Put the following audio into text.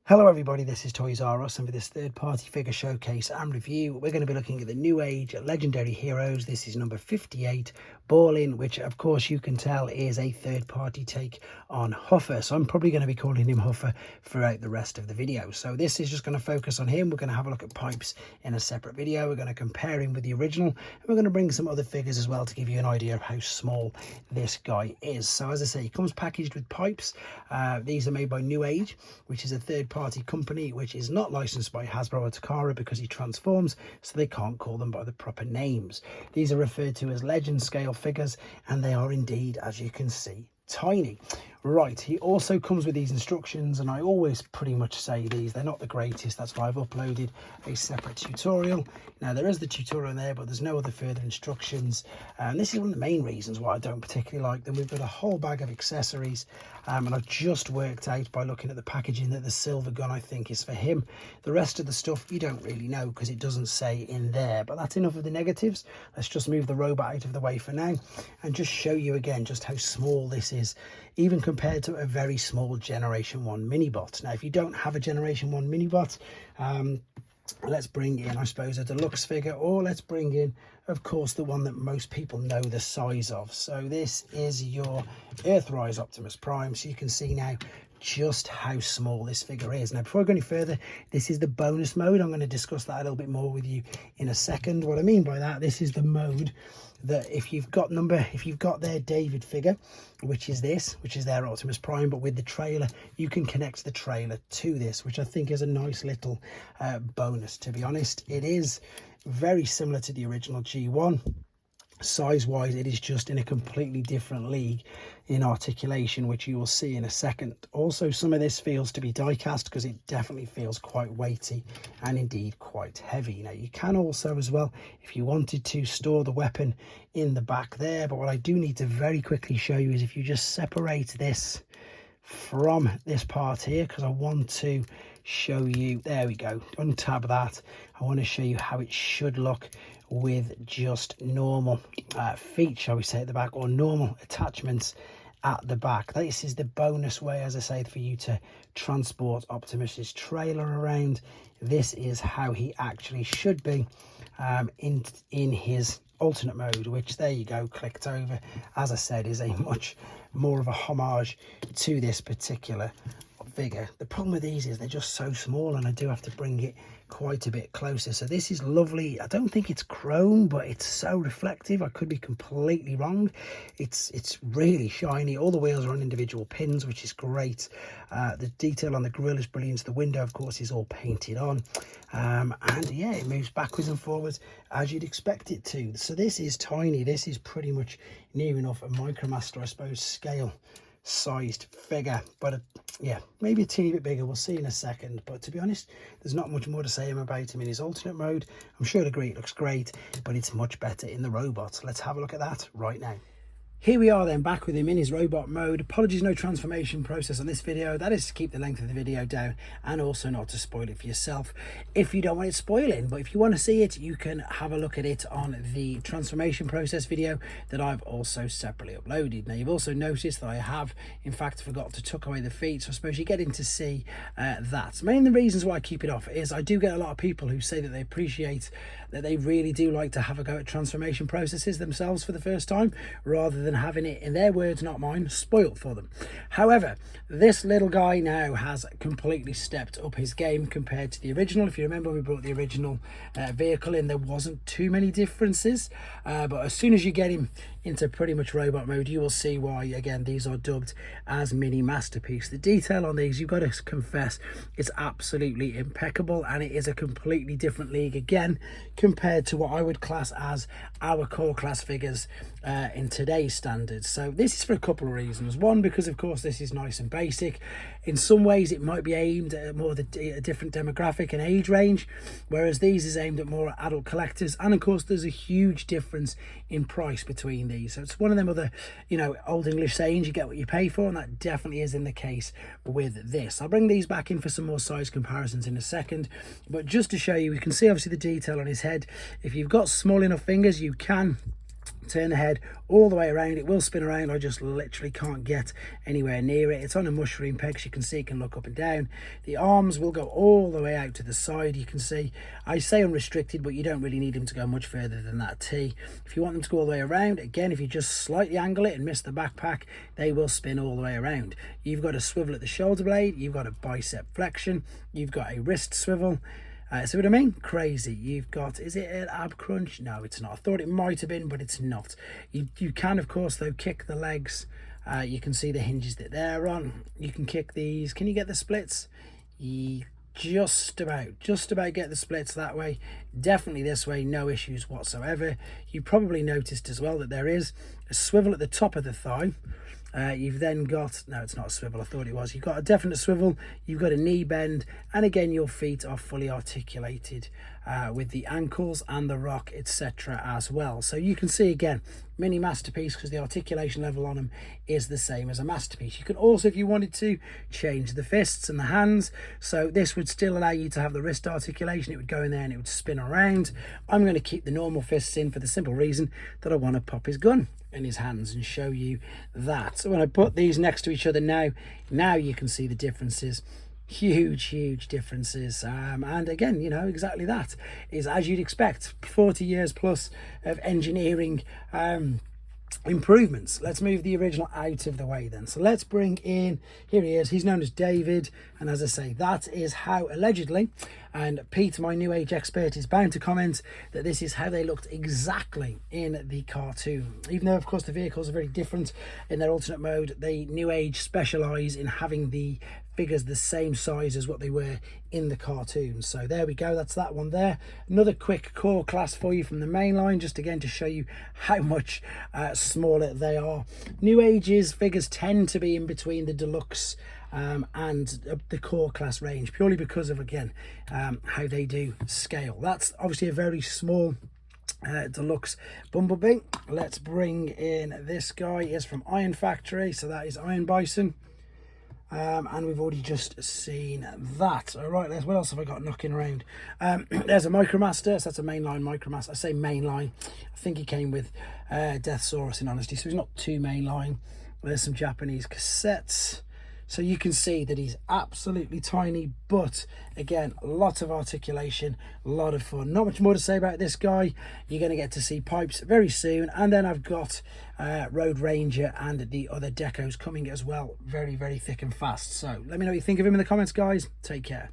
Hello everybody, this is Toysareruss, and for this third-party figure showcase and review, we're going to be looking at the Newage Legendary Heroes. This is number 58, Balin, which of course you can tell is a third-party take on Huffer. So I'm probably going to be calling him Huffer throughout the rest of the video. So this is just going to focus on him. We're going to have a look at pipes in a separate video. We're going to compare him with the original, and we're going to bring some other figures as well to give you an idea of how small this guy is. So as I say, he comes packaged with pipes. These are made by Newage, which is a third-party company which is not licensed by Hasbro or Takara because he transforms, so they can't call them by the proper names. These are referred to as legend scale figures, and they are indeed, as you can see, tiny. Right, he also comes with these instructions, and I always pretty much say these, they're not the greatest. That's why I've uploaded a separate tutorial. Now there is the tutorial in there, but there's no other further instructions, and this is one of the main reasons why I don't particularly like them. We've got a whole bag of accessories, and I've just worked out by looking at the packaging that the silver gun I think is for him. The rest of the stuff you don't really know because it doesn't say in there, but that's enough of the negatives. Let's just move the robot out of the way for now and just show you again just how small this is, even compared to a very small Generation 1 minibot. Now, if you don't have a Generation 1 minibot, let's bring in, I suppose, a deluxe figure, or let's bring in, of course, the one that most people know the size of. So this is your Earthrise Optimus Prime. So you can see now just how small this figure is. Now, before I go any further, this is the bonus mode. I'm going to discuss that a little bit more with you in a second. What I mean by that, this is the mode that if you've got their David figure, which is their Optimus Prime, but with the trailer, you can connect the trailer to this, which I think is a nice little bonus. To be honest, it is very similar to the original G1. Size wise, it is just in a completely different league in articulation, which you will see in a second. Also, some of this feels to be die cast because it definitely feels quite weighty and indeed quite heavy. Now, you can also as well, if you wanted to, store the weapon in the back there, but what I do need to very quickly show you is if you just separate this from this part here, because I want to show you, there we go, untab that. I want to show you how it should look with just normal feet, shall we say, at the back, or normal attachments at the back. This is the bonus way, as I say, for you to transport Optimus's trailer around. This is how he actually should be in his alternate mode, which, there you go, clicked over, as I said, is a much more of a homage to this particular figure. The problem with these is they're just so small, and I do have to bring it quite a bit closer. So this is lovely. I don't think it's chrome, but it's so reflective. I could be completely wrong. It's really shiny. All the wheels are on individual pins, which is great. The detail on the grille is brilliant. The window, of course, is all painted on, and yeah, it moves backwards and forwards as you'd expect it to. So this is tiny. This is pretty much near enough a Micromaster, I suppose, scale sized figure, but yeah, maybe a teeny bit bigger. We'll see in a second. But to be honest, there's not much more to say about him in his alternate mode. I'm sure the green looks great, but it's much better in the robot. Let's have a look at that right now. Here we are then, back with him in his robot mode. Apologies, no transformation process on this video. That is to keep the length of the video down and also not to spoil it for yourself if you don't want it spoiling. But if you want to see it, you can have a look at it on the transformation process video that I've also separately uploaded. Now, you've also noticed that I have, in fact, forgot to tuck away the feet, so I suppose you're getting to see that. Main the reasons why I keep it off is I do get a lot of people who say that they appreciate that they really do like to have a go at transformation processes themselves for the first time, rather than having it, in their words, not mine, spoilt for them. However, this little guy now has completely stepped up his game compared to the original. If you remember, we brought the original vehicle in, there wasn't too many differences, but as soon as you get him into pretty much robot mode, you will see why. Again, these are dubbed as mini masterpiece. The detail on these, you've got to confess, it's absolutely impeccable, and it is a completely different league again compared to what I would class as our core class figures in today's standards. So this is for a couple of reasons. One, because of course this is nice and basic. In some ways it might be aimed at more of a different demographic and age range, whereas these is aimed at more adult collectors. And of course there's a huge difference in price between these. So it's one of them other, you know, old English sayings, you get what you pay for, and that definitely is in the case with this. I'll bring these back in for some more size comparisons in a second, but just to show you, we can see obviously the detail on his head. If you've got small enough fingers, you can turn the head all the way around. It will spin around. I just literally can't get anywhere near it. It's on a mushroom peg, as you can see. It can look up and down. The arms will go all the way out to the side. You can see I say unrestricted, but you don't really need them to go much further than that T. If you want them to go all the way around, again, if you just slightly angle it and miss the backpack, they will spin all the way around. You've got a swivel at the shoulder blade. You've got a bicep flexion. You've got a wrist swivel. See what I mean? Crazy. You've got, is it an ab crunch? No, it's not. I thought it might have been, but it's not. You can, of course, though, kick the legs. You can see the hinges that they're on. You can kick these. Can you get the splits? Just about get the splits that way. Definitely this way, no issues whatsoever. You probably noticed as well that there is a swivel at the top of the thigh. You've then got, no, it's not a swivel, I thought it was. You've got a definite swivel, you've got a knee bend, and again your feet are fully articulated with the ankles and the rock, etc. as well. So you can see again, mini masterpiece, because the articulation level on them is the same as a masterpiece. You can also, if you wanted to, change the fists and the hands. So this would still allow you to have the wrist articulation. It would go in there and it would spin around. I'm going to keep the normal fists in for the simple reason that I want to pop his gun in his hands and show you that. So when I put these next to each other now you can see the differences. Huge differences. And again, you know, exactly that is as you'd expect. 40 years plus of engineering improvements. Let's move the original out of the way then. So let's bring in, here he is, he's known as David, and as I say, that is how allegedly, and Pete, my Newage expert, is bound to comment that this is how they looked exactly in the cartoon. Even though of course the vehicles are very different in their alternate mode, they Newage specialise in having the figures the same size as what they were in the cartoon. So there we go, that's that one there. Another quick core class for you from the main line, just again to show you how much smaller they are. Newage's figures tend to be in between the deluxe and the core class range, purely because of, again, how they do scale. That's obviously a very small deluxe Bumblebee. Let's bring in this guy. He is from Iron Factory, so that is Iron Bison. And we've already just seen that. All right, what else have I got knocking around? There's a Micromaster, so that's a mainline Micromaster. I say mainline, I think he came with Deathsaurus in honesty, so he's not too mainline. There's some Japanese cassettes. So you can see that he's absolutely tiny, but again, a lot of articulation, a lot of fun. Not much more to say about this guy. You're going to get to see pipes very soon. And then I've got Road Ranger and the other decos coming as well, very thick and fast. So let me know what you think of him in the comments, guys. Take care.